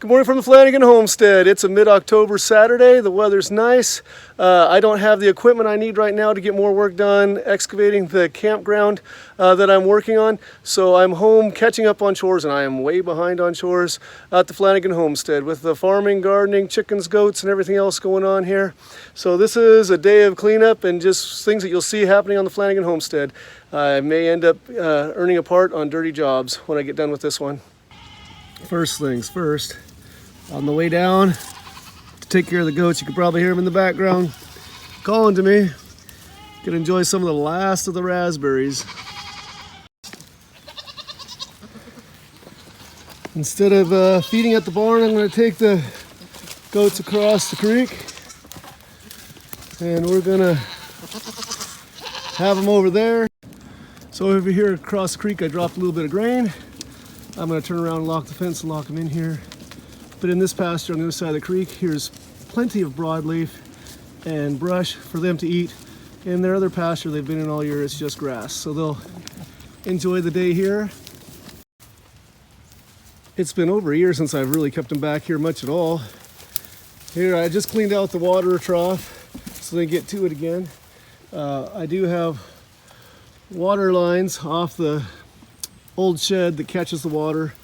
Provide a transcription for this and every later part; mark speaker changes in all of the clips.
Speaker 1: Good morning from the Flanagan Homestead. It's a mid-October Saturday. The weather's nice. I don't have the equipment I need right now to get more work done excavating the campground that I'm working on. So I'm home catching up on chores, and I am way behind on chores at the Flanagan Homestead with the farming, gardening, chickens, goats, and everything else going on here. So this is a day of cleanup and just things that you'll see happening on the Flanagan Homestead. I may end up earning a part on dirty jobs when I get done with this one. First things first, on the way down to take care of the goats, you can probably hear them in the background calling to me. Can enjoy some of the last of the raspberries. Instead of feeding at the barn, I'm going to take the goats across the creek, and we're going to have them over there. So over here across the creek, I dropped a little bit of grain. I'm going to turn around and lock the fence and lock them in here. But in this pasture on the other side of the creek, here's plenty of broadleaf and brush for them to eat. In their other pasture they've been in all year, it's just grass. So they'll enjoy the day here. It's been over a year since I've really kept them back here much at all. Here I just cleaned out the water trough so they get to it again. I do have water lines off the old shed that catches the water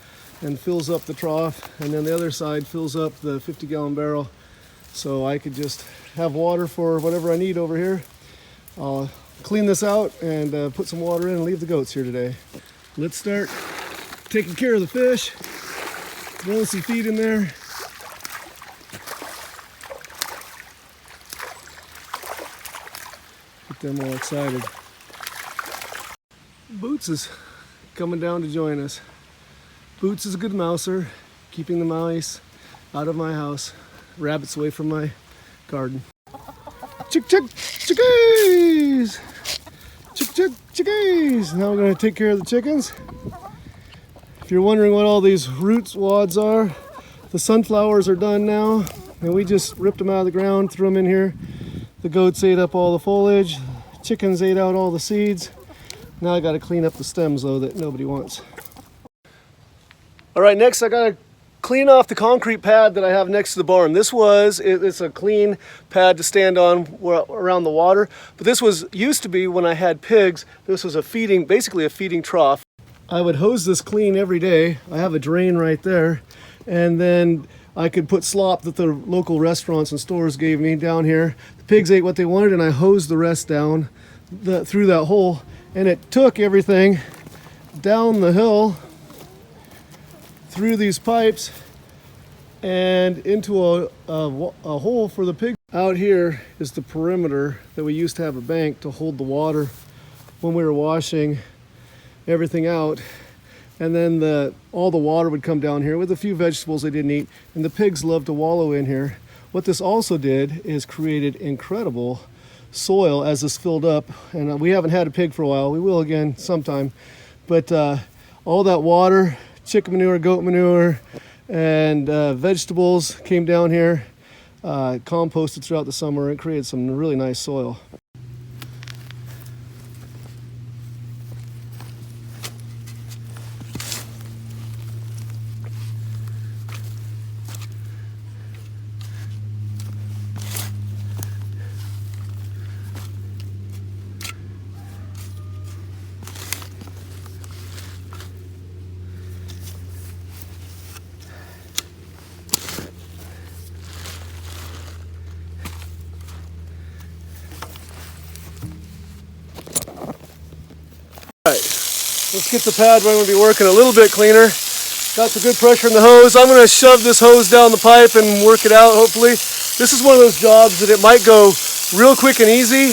Speaker 1: and fills up the trough, and then the other side fills up the 50-gallon barrel, so I could just have water for whatever I need over here. I'll clean this out and put some water in and leave the goats here today. Let's start taking care of the fish. Throwing some feed in there. Get them all excited. Boots is coming down to join us. Boots is a good mouser, keeping the mice out of my house, rabbits away from my garden. Chickies! Chickies! Now we're going to take care of the chickens. If you're wondering what all these root wads are, the sunflowers are done now, and we just ripped them out of the ground, threw them in here. The goats ate up all the foliage, chickens ate out all the seeds. Now I got to clean up the stems though that nobody wants. All right, next I got to clean off the concrete pad that I have next to the barn. It's a clean pad to stand on around the water, but this used to be when I had pigs. This was basically a feeding trough. I would hose this clean every day. I have a drain right there, and then I could put slop that the local restaurants and stores gave me down here. The pigs ate what they wanted, and I hosed the rest down through that hole. And it took everything down the hill through these pipes and into a hole for the pigs. Out here is the perimeter that we used to have a bank to hold the water when we were washing everything out. And then all the water would come down here with a few vegetables they didn't eat, and the pigs loved to wallow in here. What this also did is created incredible soil as this filled up, and we haven't had a pig for a while. We will again sometime, but all that water, chicken manure, goat manure, and vegetables came down here, composted throughout the summer, and created some really nice soil. Let's get the pad where I'm going to be working a little bit cleaner. Got the good pressure in the hose. I'm going to shove this hose down the pipe and work it out, hopefully. This is one of those jobs that it might go real quick and easy,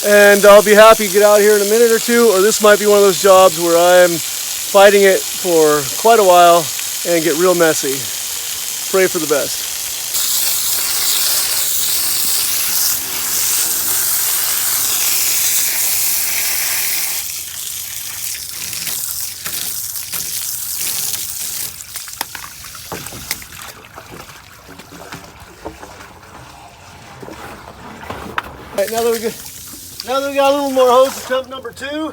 Speaker 1: and I'll be happy to get out here in a minute or two, or this might be one of those jobs where I'm fighting it for quite a while and get real messy. Pray for the best. All right, now that we got a little more hose to pump number 2,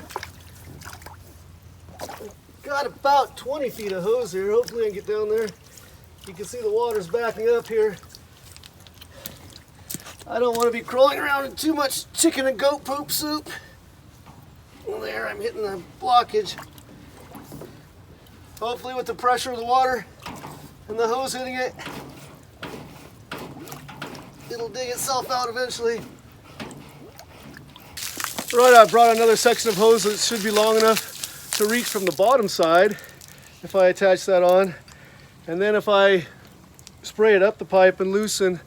Speaker 1: got about 20 feet of hose here. Hopefully I can get down there, You can see the water's backing up here. I don't want to be crawling around in too much chicken and goat poop soup. Well, there, I'm hitting the blockage. Hopefully with the pressure of the water and the hose hitting it, it'll dig itself out eventually. Right, I brought another section of hose that should be long enough to reach from the bottom side if I attach that on. And then if I spray it up the pipe and loosen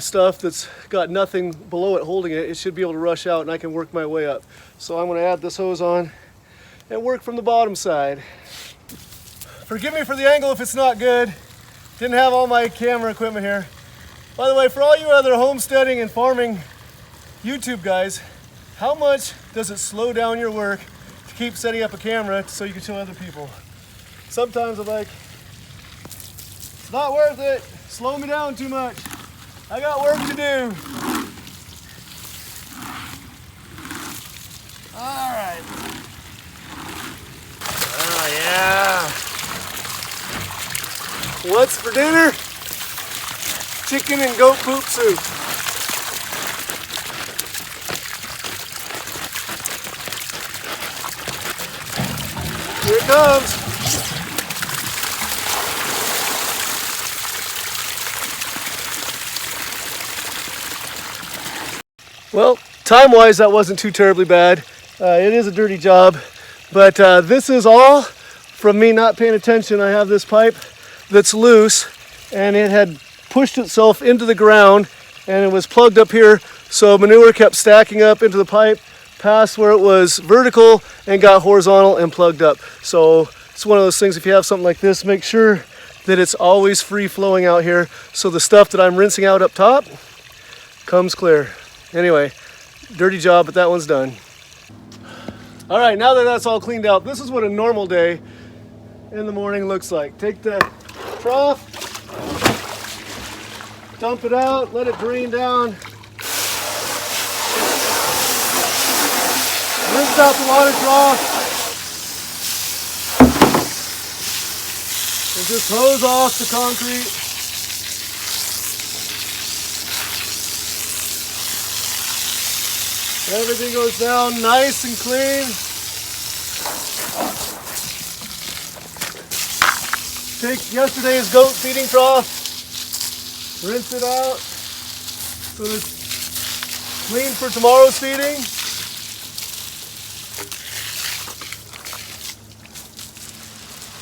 Speaker 1: stuff that's got nothing below it holding it, it should be able to rush out and I can work my way up. So I'm going to add this hose on and work from the bottom side. Forgive me for the angle if it's not good. Didn't have all my camera equipment here. By the way, for all you other homesteading and farming YouTube guys, how much does it slow down your work to keep setting up a camera so you can show other people? Sometimes I'm like, it's not worth it. Slow me down too much. I got work to do. All right. Oh yeah. What's for dinner? Chicken and goat poop soup. Here it comes. Well, time-wise, that wasn't too terribly bad. It is a dirty job, but this is all from me not paying attention. I have this pipe that's loose, and it had pushed itself into the ground, and it was plugged up here, so manure kept stacking up into the pipe past where it was vertical and got horizontal and plugged up. So it's one of those things, if you have something like this, make sure that it's always free flowing out here so the stuff that I'm rinsing out up top comes clear. Anyway, dirty job, but that one's done. All right, now that that's all cleaned out, this is what a normal day in the morning looks like. Take the trough, dump it out, let it drain down. Rinse out the water trough. And just hose off the concrete. Everything goes down nice and clean. Take yesterday's goat feeding trough, rinse it out so it's clean for tomorrow's feeding.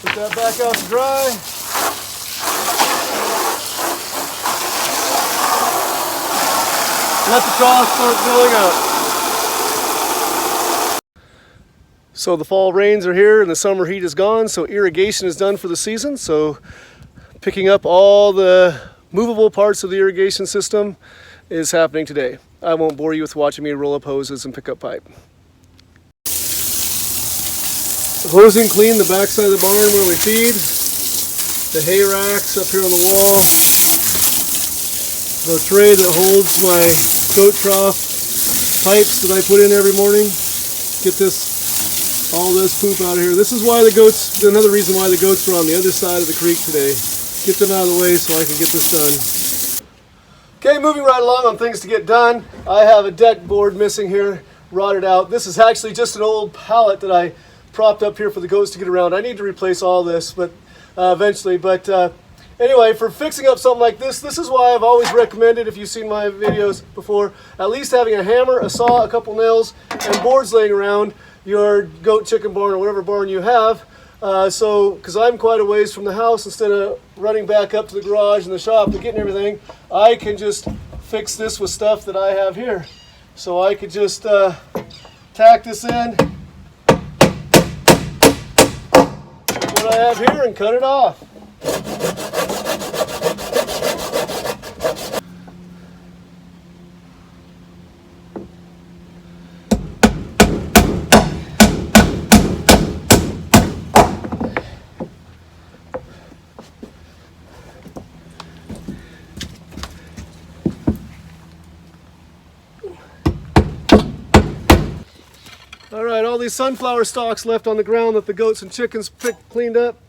Speaker 1: Put that back out to dry. Let the trough start filling up. So the fall rains are here and the summer heat is gone, so irrigation is done for the season. So picking up all the movable parts of the irrigation system is happening today. I won't bore you with watching me roll up hoses and pick up pipe. Hosing clean the backside of the barn where we feed, the hay racks up here on the wall, the tray that holds my goat trough pipes that I put in every morning. Get all this poop out of here. This is why the goats, another reason why the goats are on the other side of the creek today. Get them out of the way so I can get this done. Okay, moving right along on things to get done. I have a deck board missing here, rotted out. This is actually just an old pallet that I propped up here for the goats to get around. I need to replace all this, but eventually. But anyway, for fixing up something like this is why I've always recommended, if you've seen my videos before, at least having a hammer, a saw, a couple nails, and boards laying around your goat, chicken barn, or whatever barn you have. Because I'm quite a ways from the house, instead of running back up to the garage and the shop and getting everything, I can just fix this with stuff that I have here. So I could just tack this in, what I have here, and cut it off. All right, all these sunflower stalks left on the ground that the goats and chickens cleaned up,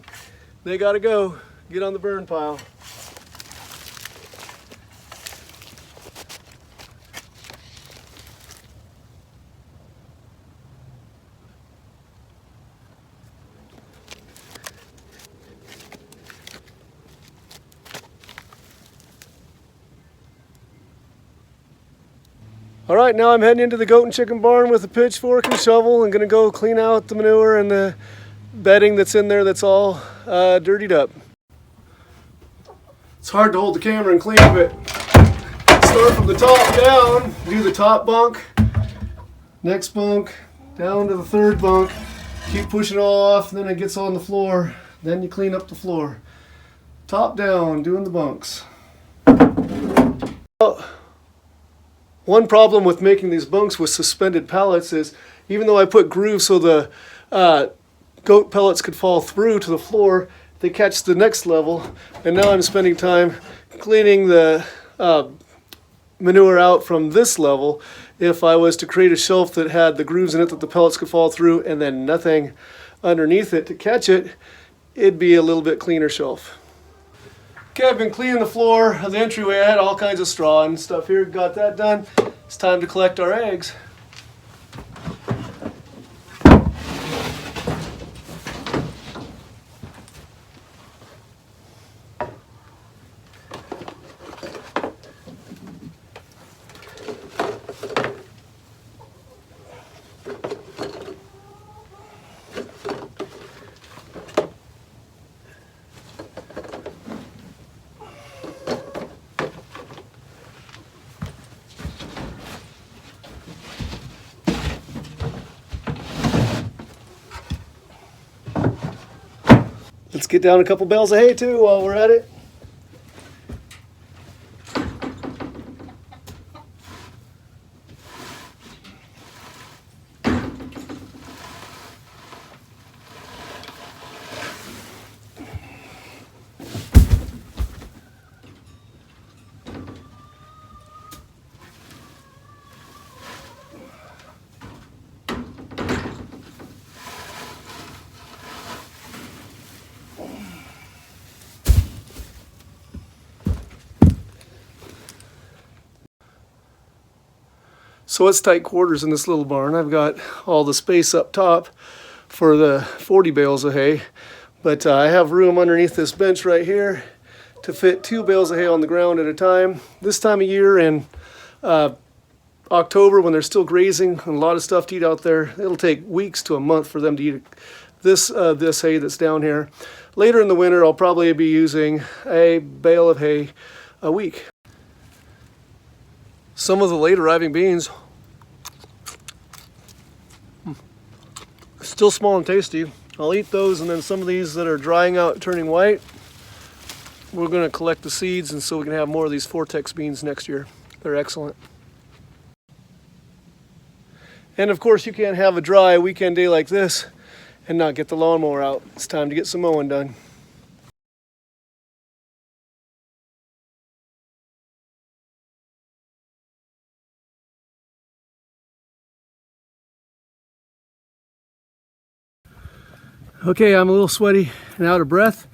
Speaker 1: they gotta go. get on the burn pile. All right, now I'm heading into the goat and chicken barn with a pitchfork and shovel and gonna go clean out the manure and the bedding that's in there that's all dirtied up. It's hard to hold the camera and clean, but start from the top down, do the top bunk, next bunk, down to the third bunk, keep pushing it all off, and then it gets on the floor, then you clean up the floor. Top down, doing the bunks. One problem with making these bunks with suspended pallets is, even though I put grooves so the goat pellets could fall through to the floor, they catch the next level, and now I'm spending time cleaning the manure out from this level. If I was to create a shelf that had the grooves in it that the pellets could fall through and then nothing underneath it to catch it, it'd be a little bit cleaner shelf. Okay, I've been cleaning the floor of the entryway. I had all kinds of straw and stuff here. Got that done. It's time to collect our eggs. Let's get down a couple bales of hay too while we're at it. So it's tight quarters in this little barn. I've got all the space up top for the 40 bales of hay, but I have room underneath this bench right here to fit 2 bales of hay on the ground at a time. This time of year in October, when they're still grazing and a lot of stuff to eat out there, it'll take weeks to a month for them to eat this hay that's down here. Later in the winter, I'll probably be using a bale of hay a week. Some of the late arriving beans, still small and tasty. I'll eat those, and then some of these that are drying out, turning white, we're going to collect the seeds, and so we can have more of these Vortex beans next year. They're excellent. And of course, you can't have a dry weekend day like this and not get the lawnmower out. It's time to get some mowing done. Okay, I'm a little sweaty and out of breath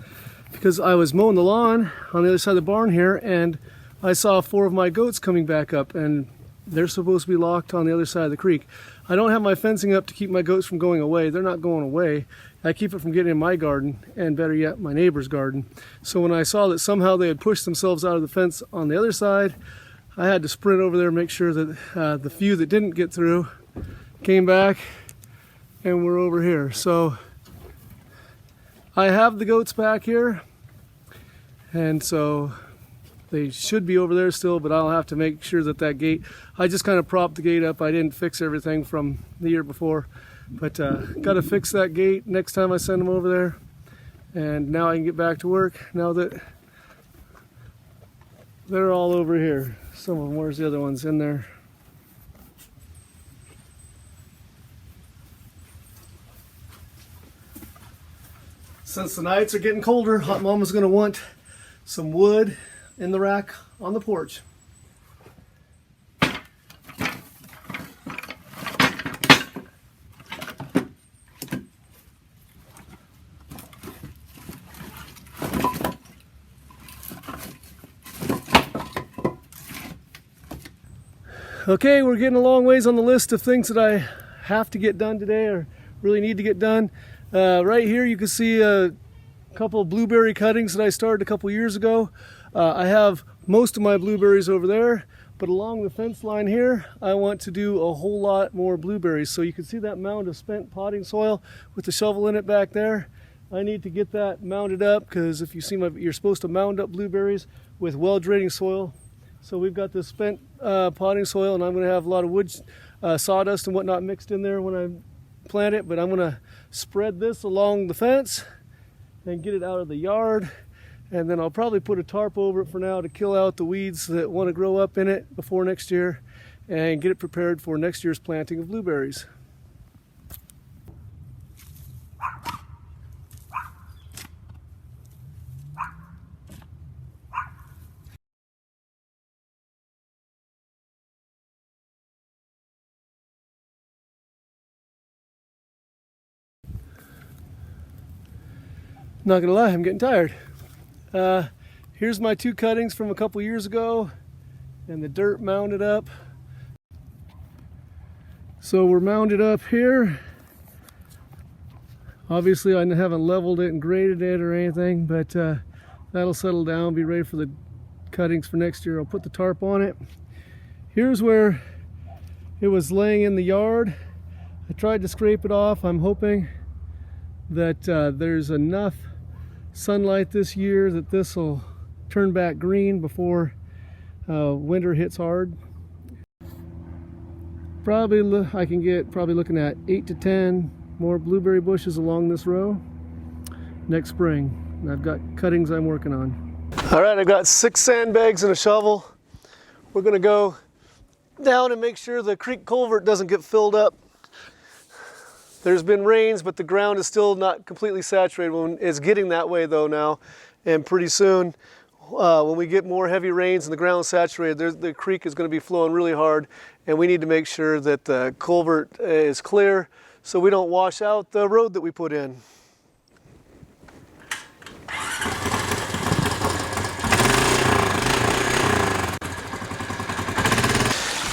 Speaker 1: because I was mowing the lawn on the other side of the barn here, and I saw 4 of my goats coming back up, and they're supposed to be locked on the other side of the creek. I don't have my fencing up to keep my goats from going away. They're not going away. I keep it from getting in my garden, and better yet, my neighbor's garden. So when I saw that somehow they had pushed themselves out of the fence on the other side, I had to sprint over there and make sure that the few that didn't get through came back and were over here. So I have the goats back here, and so they should be over there still, but I'll have to make sure that that gate, I just kind of propped the gate up. I didn't fix everything from the year before, but got to fix that gate next time I send them over there. And now I can get back to work now that they're all over here. Some of them, where's the other ones? In there. Since the nights are getting colder, Hot Mama's going to want some wood in the rack on the porch. Okay, we're getting a long ways on the list of things that I have to get done today or really need to get done. Right here you can see a couple of blueberry cuttings that I started a couple years ago. I have most of my blueberries over there, but along the fence line here I want to do a whole lot more blueberries. So you can see that mound of spent potting soil with the shovel in it back there. I need to get that mounded up because if you see you're supposed to mound up blueberries with well-draining soil. So we've got this spent potting soil, and I'm going to have a lot of wood, sawdust and whatnot mixed in there when I plant it, but I'm going to spread this along the fence and get it out of the yard, and then I'll probably put a tarp over it for now to kill out the weeds that want to grow up in it before next year and get it prepared for next year's planting of blueberries. Not gonna lie, I'm getting tired. Here's my two cuttings from a couple years ago and the dirt mounded up. So we're mounded up here. Obviously I haven't leveled it and graded it or anything, but that'll settle down, be ready for the cuttings for next year. I'll put the tarp on it. Here's where it was laying in the yard. I tried to scrape it off. I'm hoping that there's enough sunlight this year that this will turn back green before winter hits hard. I can get probably looking at 8 to 10 more blueberry bushes along this row next spring. And I've got cuttings I'm working on. All right, I've got 6 sandbags and a shovel. We're gonna go down and make sure the creek culvert doesn't get filled up. There's been rains, but the ground is still not completely saturated. It's getting that way though now, and pretty soon when we get more heavy rains and the ground is saturated, the creek is going to be flowing really hard, and we need to make sure that the culvert is clear so we don't wash out the road that we put in.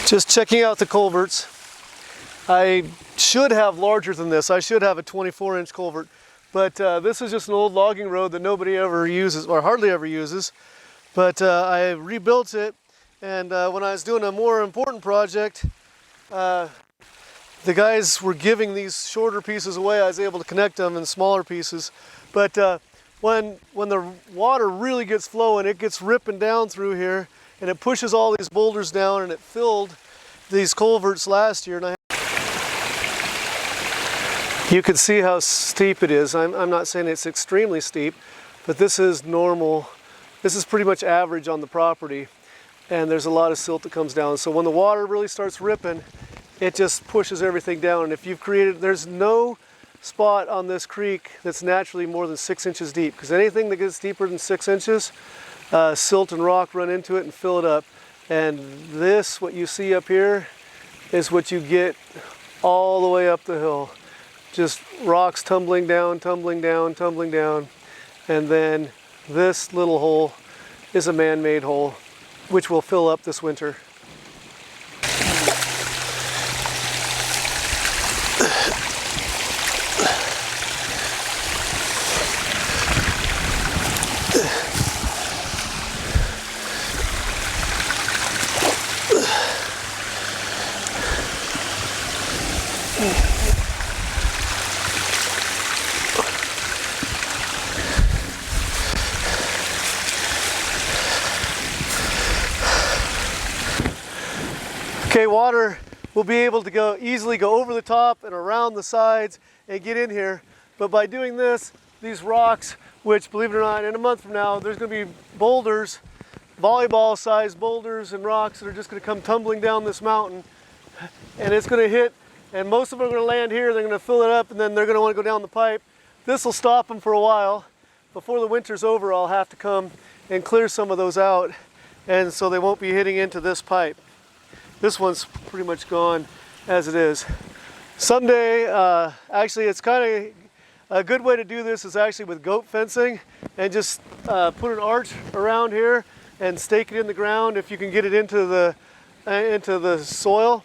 Speaker 1: Just checking out the culverts. I should have larger than this. I should have a 24-inch culvert, but this is just an old logging road that nobody ever uses, or hardly ever uses. But I rebuilt it, and when I was doing a more important project, the guys were giving these shorter pieces away. I was able to connect them in smaller pieces. But when the water really gets flowing, it gets ripping down through here, and it pushes all these boulders down, and it filled these culverts last year. And you can see how steep it is. I'm not saying it's extremely steep, but this is normal. This is pretty much average on the property, and there's a lot of silt that comes down. So when the water really starts ripping, it just pushes everything down. And if you've created, there's no spot on this creek that's naturally more than 6 inches deep, because anything that gets deeper than 6 inches, silt and rock run into it and fill it up. And this, what you see up here, is what you get all the way up the hill. Just rocks tumbling down, tumbling down, tumbling down. And then this little hole is a man-made hole, which will fill up this winter. Okay, water will be able to easily go over the top and around the sides and get in here. But by doing this, these rocks, which believe it or not, in a month from now, there's going to be boulders, volleyball-sized boulders and rocks that are just going to come tumbling down this mountain, and it's going to hit, and most of them are going to land here. They're going to fill it up, and then they're going to want to go down the pipe. This will stop them for a while. Before the winter's over, I'll have to come and clear some of those out, and so they won't be hitting into this pipe. This one's pretty much gone as it is. Someday, actually it's kind of a good way to do this is actually with goat fencing, and just put an arch around here and stake it in the ground. If you can get it into into the soil,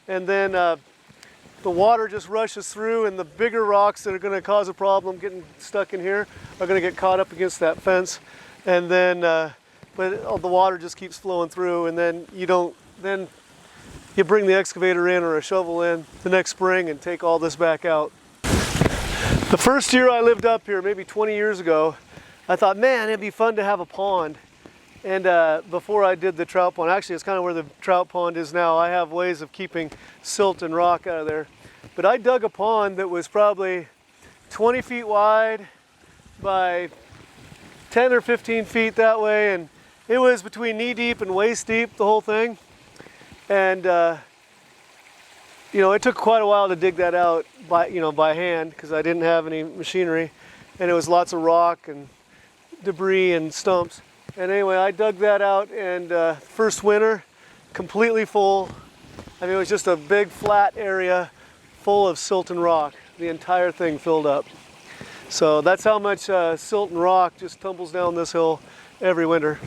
Speaker 1: and then the water just rushes through, and the bigger rocks that are going to cause a problem getting stuck in here are going to get caught up against that fence, and then but the water just keeps flowing through, and then you bring the excavator in or a shovel in the next spring and take all this back out. The first year I lived up here, maybe 20 years ago, I thought, man, it'd be fun to have a pond. And before I did the trout pond, actually it's kind of where the trout pond is now, I have ways of keeping silt and rock out of there. But I dug a pond that was probably 20 feet wide by 10 or 15 feet that way, and it was between knee deep and waist deep, the whole thing. And you know, it took quite a while to dig that out by hand, because I didn't have any machinery, and it was lots of rock and debris and stumps. And anyway, I dug that out, and first winter, completely full. I mean, it was just a big flat area full of silt and rock. The entire thing filled up. So that's how much silt and rock just tumbles down this hill every winter.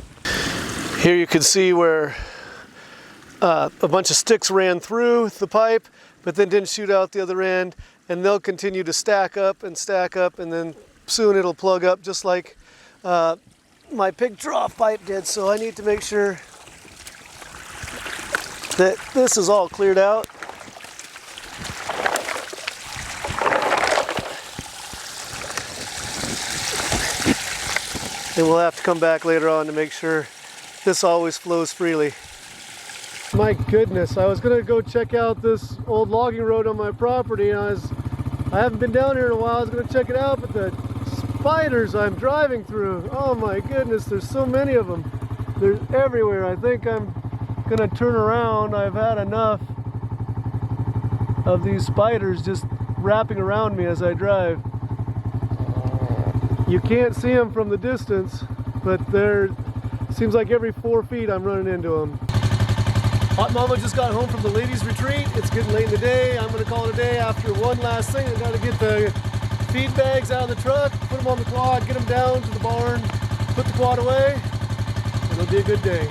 Speaker 1: Here you can see where a bunch of sticks ran through the pipe, but then didn't shoot out the other end, and they'll continue to stack up, and then soon it'll plug up just like my pig trough pipe did. So I need to make sure that this is all cleared out. And we'll have to come back later on to make sure this always flows freely. My goodness, I was gonna go check out this old logging road on my property, and I haven't been down here in a while. I was gonna check it out, but the spiders I'm driving through, oh my goodness, there's so many of them. They're everywhere. I think I'm gonna turn around. I've had enough of these spiders just wrapping around me as I drive. You can't see them from the distance, but seems like every 4 feet I'm running into them. Hot Mama just got home from the ladies' retreat. It's getting late in the day. I'm gonna call it a day after one last thing. I gotta get the feed bags out of the truck, put them on the quad, get them down to the barn, put the quad away. It'll be a good day.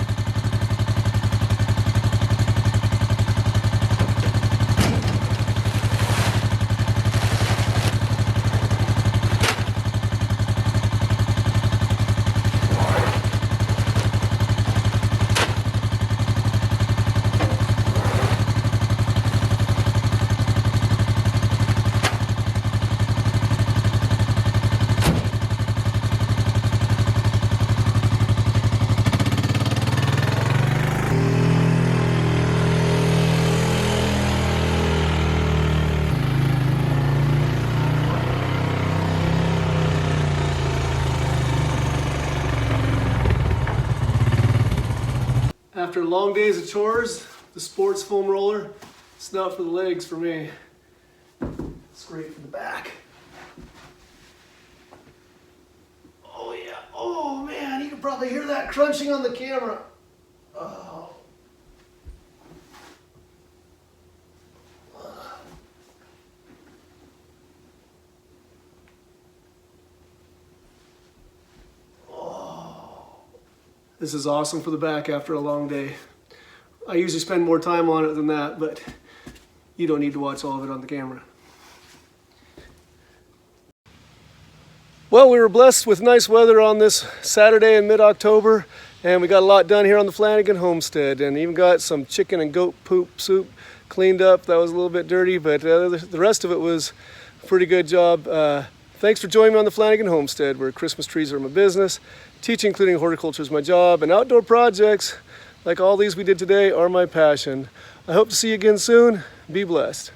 Speaker 1: After long days of chores, the sports foam roller, it's not for the legs for me. It's great for the back. Oh yeah, oh man, you can probably hear that crunching on the camera. Oh. This is awesome for the back after a long day. I usually spend more time on it than that, but you don't need to watch all of it on the camera. Well, we were blessed with nice weather on this Saturday in mid-October, and we got a lot done here on the Flanagan homestead, and even got some chicken and goat poop soup cleaned up. That was a little bit dirty, but the rest of it was a pretty good job. Thanks for joining me on the Flanagan homestead, where Christmas trees are my business, teaching, including horticulture, is my job, and outdoor projects like all these we did today are my passion. I hope to see you again soon. Be blessed.